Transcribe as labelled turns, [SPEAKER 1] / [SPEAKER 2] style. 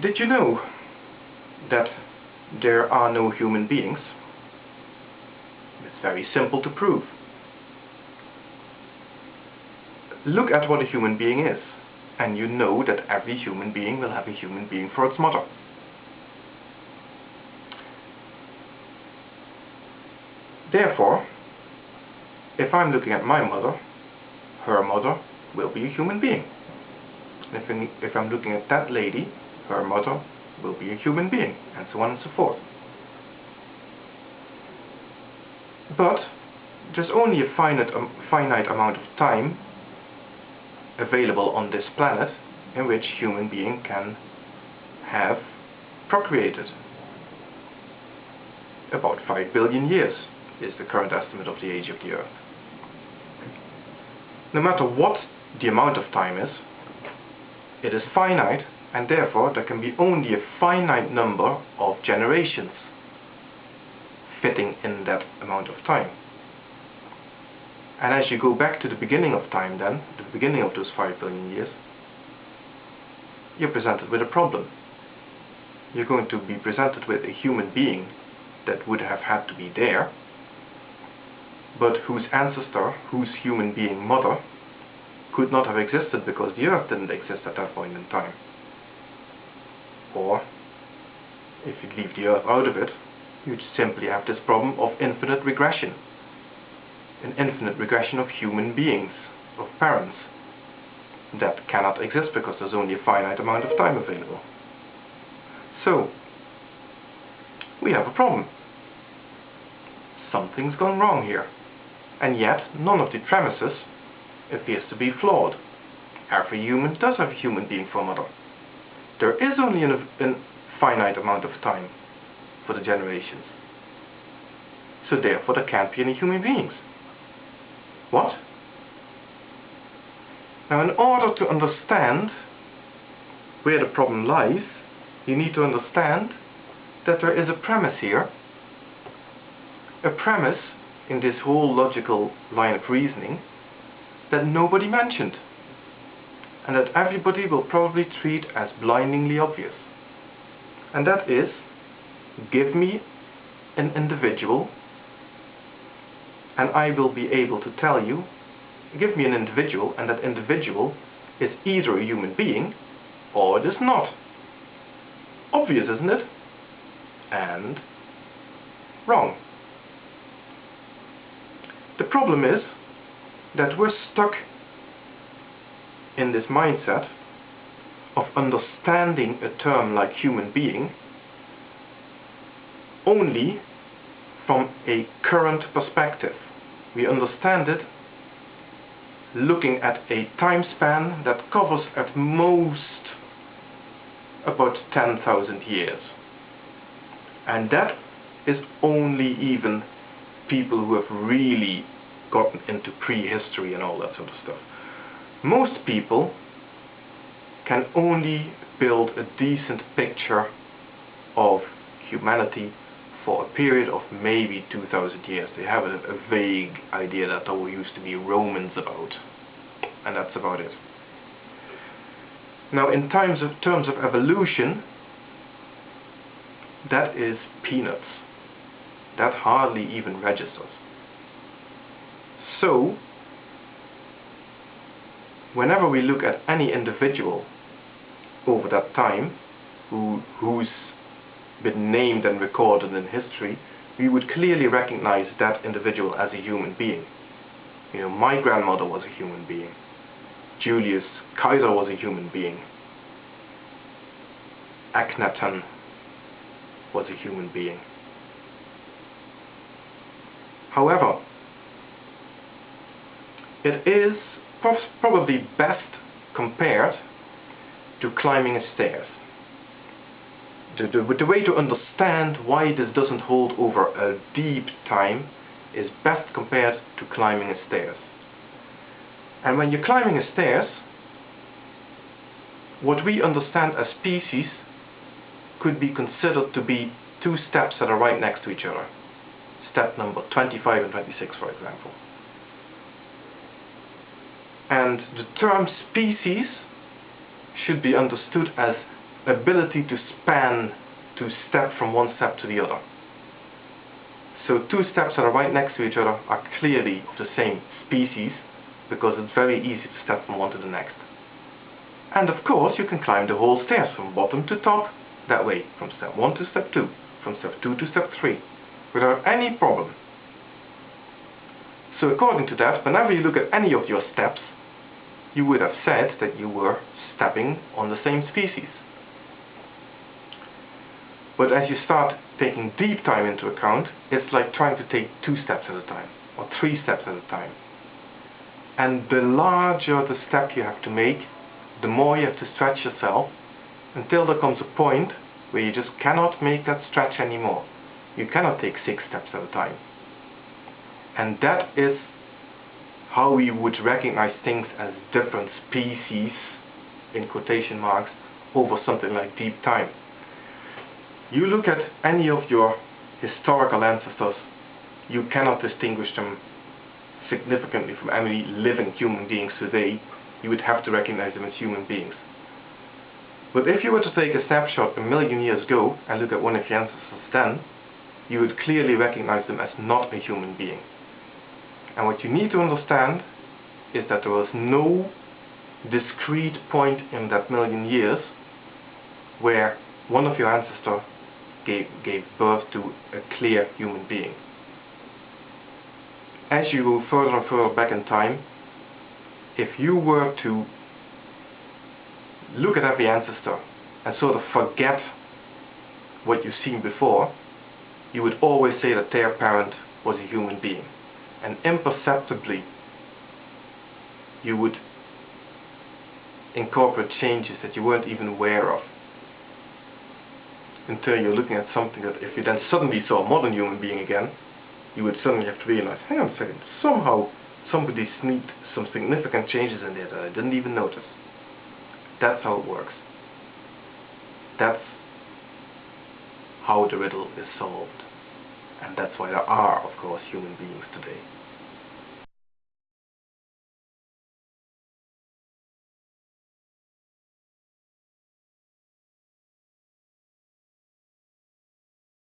[SPEAKER 1] Did you know that there are no human beings? It's very simple to prove. Look at what a human being is, and you know that every human being will have a human being for its mother. Therefore, if I'm looking at my mother, her mother will be a human being. If I'm looking at that lady, her mother will be a human being, and so on and so forth. But there's only a finite amount of time available on this planet in which human being can have procreated. About 5 billion years is the current estimate of the age of the Earth. No matter what the amount of time is, it is finite, and therefore there can be only a finite number of generations fitting in that amount of time. And as you go back to the beginning of time then, the beginning of those 5 billion years, you're presented with a problem. You're going to be presented with a human being that would have had to be there, but whose ancestor, whose human being mother, could not have existed because the Earth didn't exist at that point in time. Or, if you leave the Earth out of it, you'd simply have this problem of infinite regression. An infinite regression of human beings, of parents, that cannot exist because there's only a finite amount of time available. So, we have a problem. Something's gone wrong here. And yet, none of the premises appears to be flawed. Every human does have a human being for a mother. There is only a finite amount of time for the generations. So therefore there can't be any human beings. What? Now, in order to understand where the problem lies, you need to understand that there is a premise here. A premise in this whole logical line of reasoning that nobody mentioned, and that everybody will probably treat as blindingly obvious. And that is, give me an individual and I will be able to tell you, give me an individual, and that individual is either a human being or it is not. Obvious, isn't it? And wrong. The problem is that we're stuck in this mindset of understanding a term like human being only from a current perspective. We understand it looking at a time span that covers at most about 10,000 years. And that is only even people who have really gotten into prehistory and all that sort of stuff. Most people can only build a decent picture of humanity for a period of maybe 2,000 years. They have a vague idea that there used to be Romans about, and that's about it. Now, in terms of evolution, that is peanuts. That hardly even registers. So, whenever we look at any individual over that time who's been named and recorded in history, we would clearly recognize that individual as a human being. You know, my grandmother was a human being. Julius Caesar was a human being. Akhenaten was a human being. However, it is probably best compared to climbing stairs. The way to understand why this doesn't hold over a deep time is best compared to climbing stairs. And when you're climbing stairs, what we understand as species could be considered to be two steps that are right next to each other. Step number 25 and 26, for example. And the term species should be understood as ability to span, to step from one step to the other. So two steps that are right next to each other are clearly of the same species, because it's very easy to step from one to the next. And of course you can climb the whole stairs from bottom to top that way, from step 1 to step 2, from step 2 to step 3, without any problem. So according to that, whenever you look at any of your steps, you would have said that you were stepping on the same species. But as you start taking deep time into account, it's like trying to take 2 steps at a time, or 3 steps at a time. And the larger the step you have to make, the more you have to stretch yourself, until there comes a point where you just cannot make that stretch anymore. You cannot take 6 steps at a time. And that is how we would recognize things as different species, in quotation marks, over something like deep time. You look at any of your historical ancestors, you cannot distinguish them significantly from any living human beings today. You would have to recognize them as human beings. But if you were to take a snapshot 1,000,000 years ago and look at one of your ancestors then, you would clearly recognize them as not a human being. And what you need to understand is that there was no discrete point in that 1,000,000 years where one of your ancestors gave birth to a clear human being. As you go further and further back in time, if you were to look at every ancestor and sort of forget what you've seen before, you would always say that their parent was a human being. And imperceptibly, you would incorporate changes that you weren't even aware of, until you're looking at something that if you then suddenly saw a modern human being again, you would suddenly have to realize, hang on a second, somehow somebody sneaked some significant changes in there that I didn't even notice. That's how it works. That's how the riddle is solved. And that's why there are, of course, human beings today.